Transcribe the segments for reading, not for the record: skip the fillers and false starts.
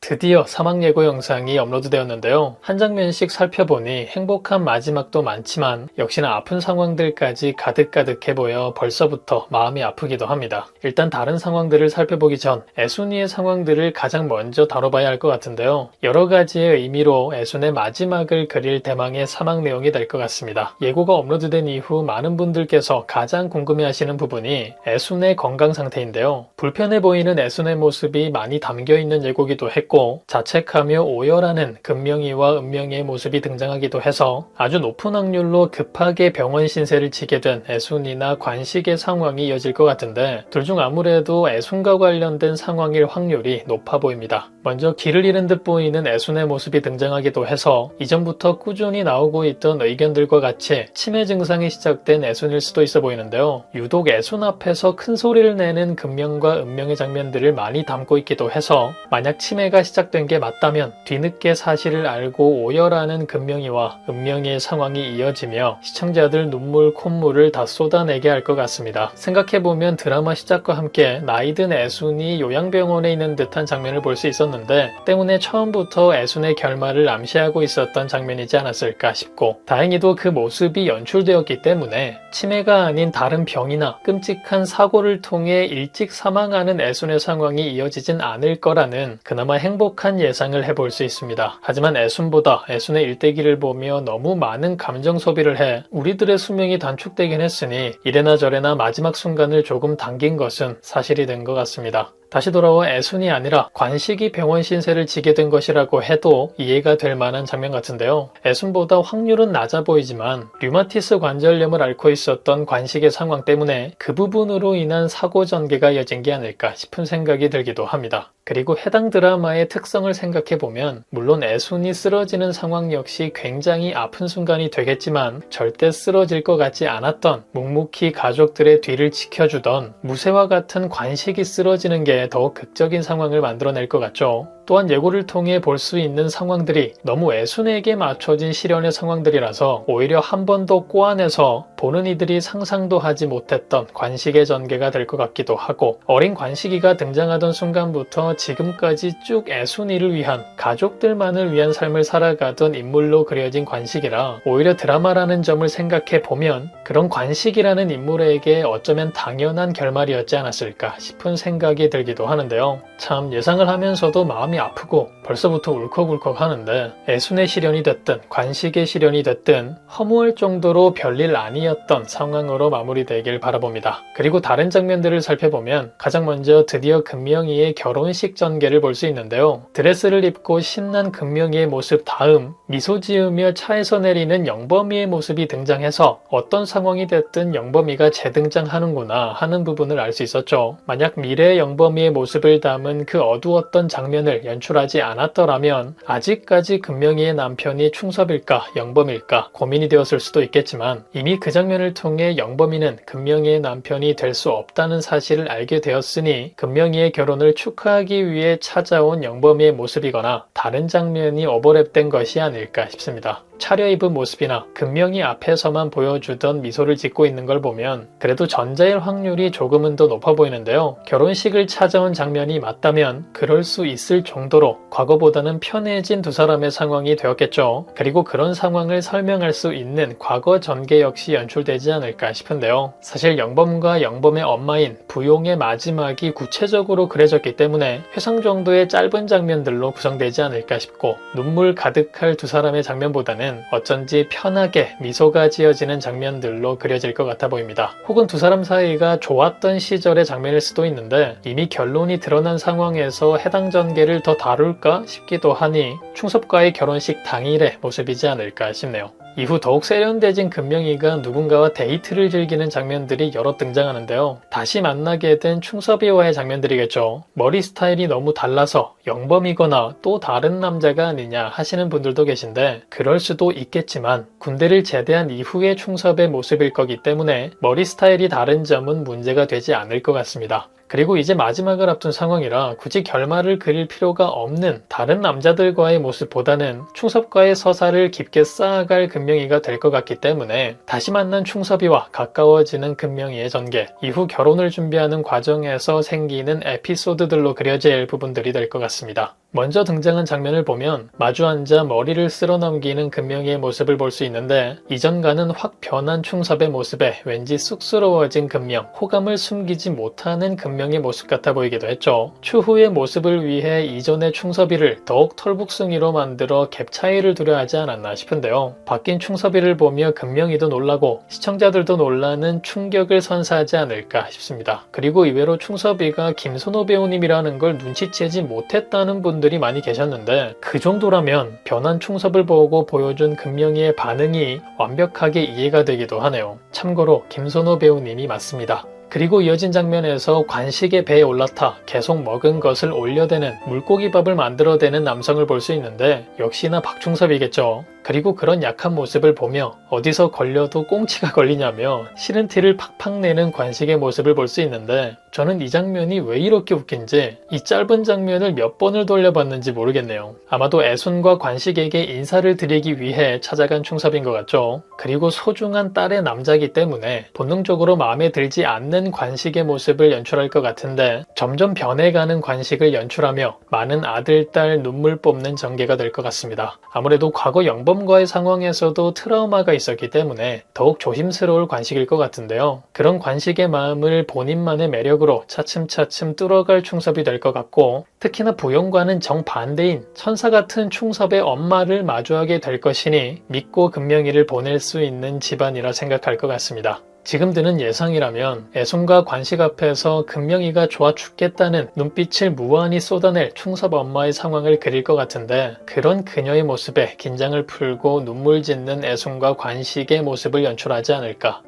드디어 사막 예고 영상이 업로드되었는데요. 한 장면씩 살펴보니 행복한 마지막도 많지만 역시나 아픈 상황들까지 가득가득해 보여 벌써부터 마음이 아프기도 합니다. 일단 다른 상황들을 살펴보기 전 애순이의 상황들을 가장 먼저 다뤄봐야 할 것 같은데요. 여러 가지의 의미로 애순의 마지막을 그릴 대망의 사막 내용이 될 것 같습니다. 예고가 업로드된 이후 많은 분들께서 가장 궁금해하시는 부분이 애순의 건강 상태인데요. 불편해 보이는 애순의 모습이 많이 담겨있는 예고기도 했고 자책하며 오열하는 금명이와 은명이의 모습이 등장하기도 해서 아주 높은 확률로 급하게 병원 신세를 지게 된 애순이나 관식의 상황이 이어질 것 같은데 둘 중 아무래도 애순과 관련된 상황일 확률이 높아 보입니다. 먼저 길을 잃은 듯 보이는 애순의 모습이 등장하기도 해서 이전부터 꾸준히 나오고 있던 의견들과 같이 치매 증상이 시작된 애순일 수도 있어 보이는데요. 유독 애순 앞에서 큰 소리를 내는 금명과 은명의 장면들을 많이 담고 있기도 해서 만약 치매가 시작된 게 맞다면 뒤늦게 사실을 알고 오열하는 금명이와 은명이의 상황이 이어지며 시청자들 눈물 콧물을 다 쏟아내게 할 것 같습니다. 생각해보면 드라마 시작과 함께 나이든 애순이 요양병원에 있는 듯한 장면을 볼 수 있었는데 때문에 처음부터 애순의 결말을 암시하고 있었던 장면이지 않았을까 싶고 다행히도 그 모습이 연출되었기 때문에 치매가 아닌 다른 병이나 끔찍한 사고를 통해 일찍 사망하는 애순의 상황이 이어지진 않을 거라는 그나마 행복한 예상을 해볼 수 있습니다. 하지만 애순보다 애순의 일대기를 보며 너무 많은 감정 소비를 해 우리들의 수명이 단축되긴 했으니 이래나 저래나 마지막 순간을 조금 당긴 것은 사실이 된 것 같습니다. 다시 돌아와 애순이 아니라 관식이 병원 신세를 지게 된 것이라고 해도 이해가 될 만한 장면 같은데요. 애순보다 확률은 낮아 보이지만 류마티스 관절염을 앓고 있었던 관식의 상황 때문에 그 부분으로 인한 사고 전개가 이어진 게 아닐까 싶은 생각이 들기도 합니다. 그리고 해당 드라마의 특성을 생각해보면 물론 애순이 쓰러지는 상황 역시 굉장히 아픈 순간이 되겠지만 절대 쓰러질 것 같지 않았던 묵묵히 가족들의 뒤를 지켜주던 무쇠와 같은 관식이 쓰러지는 게 더욱 극적인 상황을 만들어낼 것 같죠. 또한 예고를 통해 볼 수 있는 상황들이 너무 애순에게 맞춰진 실연의 상황들이라서 오히려 한 번 더 꼬아내서 보는 이들이 상상도 하지 못했던 관식의 전개가 될 것 같기도 하고 어린 관식이가 등장하던 순간부터 지금까지 쭉 애순이를 위한 가족들만을 위한 삶을 살아가던 인물로 그려진 관식이라 오히려 드라마라는 점을 생각해 보면 그런 관식이라는 인물에게 어쩌면 당연한 결말이었지 않았을까 싶은 생각이 들기도 하는데요. 참 예상을 하면서도 마음이 아프고 벌써부터 울컥울컥 하는데 애순의 실연이 됐든 관식의 실연이 됐든 허무할 정도로 별일 아니었던 상황으로 마무리되길 바라봅니다. 그리고 다른 장면들을 살펴보면 가장 먼저 드디어 금명이의 결혼식 전개를 볼 수 있는데요. 드레스를 입고 신난 금명이의 모습 다음 미소 지으며 차에서 내리는 영범이의 모습이 등장해서 어떤 상황이 됐든 영범이가 재등장하는구나 하는 부분을 알 수 있었죠. 만약 미래의 영범이의 모습을 담은 그 어두웠던 장면을 연출하지 않았더라면 아직까지 금명이의 남편이 충섭일까 영범일까 고민이 되었을 수도 있겠지만 이미 그 장면을 통해 영범이는 금명이의 남편이 될 수 없다는 사실을 알게 되었으니 금명이의 결혼을 축하하기 위해 찾아온 영범이의 모습이거나 다른 장면이 오버랩된 것이 아닐까 싶습니다. 차려입은 모습이나 금명이 앞에서만 보여주던 미소를 짓고 있는 걸 보면 그래도 전자일 확률이 조금은 더 높아 보이는데요. 결혼식을 찾아온 장면이 맞다면 그럴 수 있을 정도로 과거보다는 편해진 두 사람의 상황이 되었겠죠. 그리고 그런 상황을 설명할 수 있는 과거 전개 역시 연출되지 않을까 싶은데요. 사실 영범과 영범의 엄마인 부용의 마지막이 구체적으로 그려졌기 때문에 회상 정도의 짧은 장면들로 구성되지 않을까 싶고 눈물 가득할 두 사람의 장면보다는 어쩐지 편하게 미소가 지어지는 장면들로 그려질 것 같아 보입니다. 혹은 두 사람 사이가 좋았던 시절의 장면일 수도 있는데 이미 결론이 드러난 상황에서 해당 전개를 더 다룰까 싶기도 하니 충섭과의 결혼식 당일의 모습이지 않을까 싶네요. 이후 더욱 세련돼진 금명이가 누군가와 데이트를 즐기는 장면들이 여러 등장하는데요. 다시 만나게 된 충섭이와의 장면들이겠죠. 머리 스타일이 너무 달라서 영범이거나 또 다른 남자가 아니냐 하시는 분들도 계신데 그럴 수도 있겠지만 군대를 제대한 이후의 충섭의 모습일 거기 때문에 머리 스타일이 다른 점은 문제가 되지 않을 것 같습니다. 그리고 이제 마지막을 앞둔 상황이라 굳이 결말을 그릴 필요가 없는 다른 남자들과의 모습보다는 충섭과의 서사를 깊게 쌓아갈 금명이가 될 것 같기 때문에 다시 만난 충섭이와 가까워지는 금명이의 전개, 이후 결혼을 준비하는 과정에서 생기는 에피소드들로 그려질 부분들이 될 것 같습니다. 먼저 등장한 장면을 보면 마주 앉아 머리를 쓸어 넘기는 금명이의 모습을 볼 수 있는데, 이전과는 확 변한 충섭의 모습에 왠지 쑥스러워진 금명, 호감을 숨기지 못하는 금명의 모습 같아 보이기도 했죠. 추후의 모습을 위해 이전의 충섭이를 더욱 털북숭이로 만들어 갭 차이를 두려 하지 않았나 싶은데요. 바뀐 충섭이를 보며 금명이도 놀라고 시청자들도 놀라는 충격을 선사하지 않을까 싶습니다. 그리고 의외로 충섭이가 김선호 배우님이라는 걸 눈치채지 못했다는 분들이 많이 계셨는데, 그 정도라면 변한 충섭을 보고 보여준 금명이의 반응이 완벽하게 이해가 되기도 하네요. 참고로 김선호 배우님이 맞습니다. 그리고 이어진 장면에서 관식의 배에 올라타 계속 먹은 것을 올려대는 물고기밥을 만들어대는 남성을 볼 수 있는데, 역시나 박충섭이겠죠. 그리고 그런 약한 모습을 보며 어디서 걸려도 꽁치가 걸리냐며 싫은 티를 팍팍 내는 관식의 모습을 볼 수 있는데, 저는 이 장면이 왜 이렇게 웃긴지 이 짧은 장면을 몇 번을 돌려봤는지 모르겠네요. 아마도 애순과 관식에게 인사를 드리기 위해 찾아간 충섭인 것 같죠. 그리고 소중한 딸의 남자이기 때문에 본능적으로 마음에 들지 않는 관식의 모습을 연출할 것 같은데, 점점 변해가는 관식을 연출하며 많은 아들, 딸 눈물 뽑는 전개가 될 것 같습니다. 아무래도 과거 영범과의 상황에서도 트라우마가 있었기 때문에 더욱 조심스러울 관식일 것 같은데요. 그런 관식의 마음을 본인만의 매력으로 차츰차츰 뚫어갈 충섭이 될 것 같고, 특히나 부용과는 정반대인 천사 같은 충섭의 엄마를 마주하게 될 것이니 믿고 금명이를 보낼 수 있는 집안이라 생각할 것 같습니다. 지금 드는 예상이라면 애순과 관식 앞에서 금명이가 좋아 죽겠다는 눈빛을 무한히 쏟아낼 충섭 엄마의 상황을 그릴 것 같은데, 그런 그녀의 모습에 긴장을 풀고 눈물 짓는 애순과 관식의 모습을 연출하지 않을까.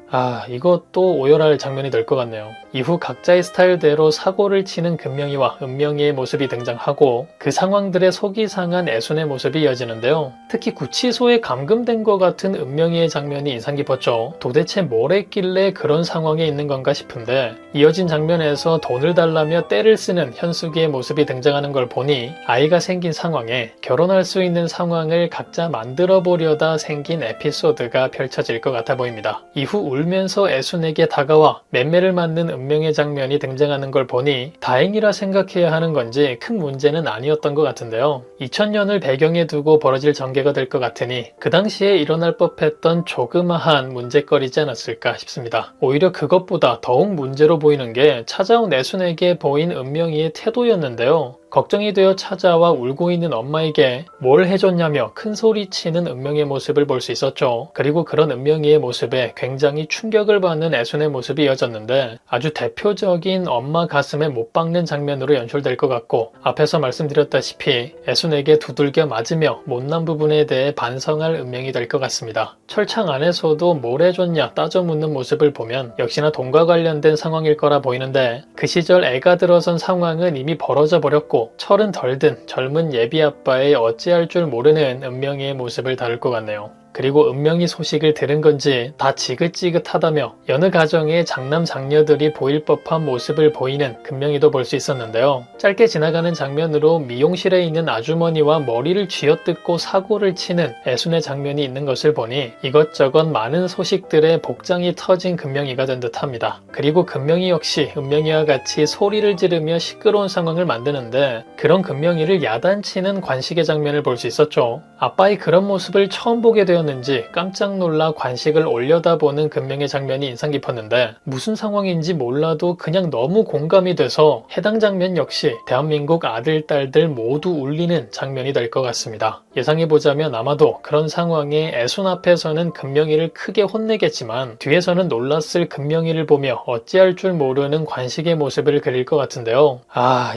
이것도 오열할 장면이 될 것 같네요. 이후 각자의 스타일대로 사고를 치는 금명이와 은명이의 모습이 등장하고, 그 상황들의 속이 상한 애순의 모습이 이어지는데요. 특히 구치소에 감금된 것 같은 은명이의 장면이 인상 깊었죠. 도대체 뭘 했길래 그런 상황에 있는 건가 싶은데, 이어진 장면에서 돈을 달라며 떼를 쓰는 현숙이의 모습이 등장하는 걸 보니 아이가 생긴 상황에 결혼할 수 있는 상황을 각자 만들어 보려다 생긴 에피소드가 펼쳐질 것 같아 보입니다. 이후 울면서 애순에게 다가와 맴매를 맞는 은명의 장면이 등장하는 걸 보니 다행이라 생각해야 하는 건지 큰 문제는 아니었던 것 같은데요. 2000년을 배경에 두고 벌어질 전개가 될 것 같으니 그 당시에 일어날 법했던 조그마한 문제거리지 않았을까 싶습니다. 오히려 그것보다 더욱 문제로 보이는 게 찾아온 애순에게 보인 은명이의 태도였는데요. 걱정이 되어 찾아와 울고 있는 엄마에게 뭘 해줬냐며 큰 소리치는 은명의 모습을 볼 수 있었죠. 그리고 그런 은명이의 모습에 굉장히 충격을 받는 애순의 모습이 이어졌는데, 아주 대표적인 엄마 가슴에 못 박는 장면으로 연출될 것 같고, 앞에서 말씀드렸다시피 애순에게 두들겨 맞으며 못난 부분에 대해 반성할 은명이 될 것 같습니다. 철창 안에서도 뭘 해줬냐 따져 묻는 모습을 보면 역시나 돈과 관련된 상황일 거라 보이는데, 그 시절 애가 들어선 상황은 이미 벌어져 버렸고 철은 덜 든 젊은 예비 아빠의 어찌할 줄 모르는 은명이의 모습을 다룰 것 같네요. 그리고 은명이 소식을 들은 건지 다 지긋지긋하다며 여느 가정의 장남 장녀들이 보일 법한 모습을 보이는 금명이도 볼 수 있었는데요. 짧게 지나가는 장면으로 미용실에 있는 아주머니와 머리를 쥐어뜯고 사고를 치는 애순의 장면이 있는 것을 보니 이것저것 많은 소식들의 복장이 터진 금명이가 된 듯합니다. 그리고 금명이 역시 은명이와 같이 소리를 지르며 시끄러운 상황을 만드는데, 그런 금명이를 야단치는 관식의 장면을 볼 수 있었죠. 아빠의 그런 모습을 처음 보게 되었는지 깜짝 놀라 관식을 올려다보는 금명의 장면이 인상 깊었는데, 무슨 상황인지 몰라도 그냥 너무 공감이 돼서 해당 장면 역시 대한민국 아들, 딸들 모두 울리는 장면이 될 것 같습니다. 예상해보자면 아마도 그런 상황에 애순 앞에서는 금명이를 크게 혼내겠지만 뒤에서는 놀랐을 금명이를 보며 어찌할 줄 모르는 관식의 모습을 그릴 것 같은데요.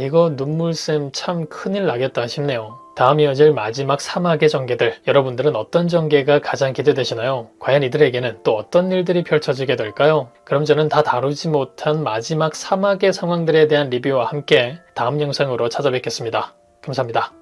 이거 눈물샘 참 큰일 나겠다 싶네요. 다음 이어질 마지막 사막의 전개들, 여러분들은 어떤 전개가 가장 기대되시나요? 과연 이들에게는 또 어떤 일들이 펼쳐지게 될까요? 그럼 저는 다 다루지 못한 마지막 사막의 상황들에 대한 리뷰와 함께 다음 영상으로 찾아뵙겠습니다. 감사합니다.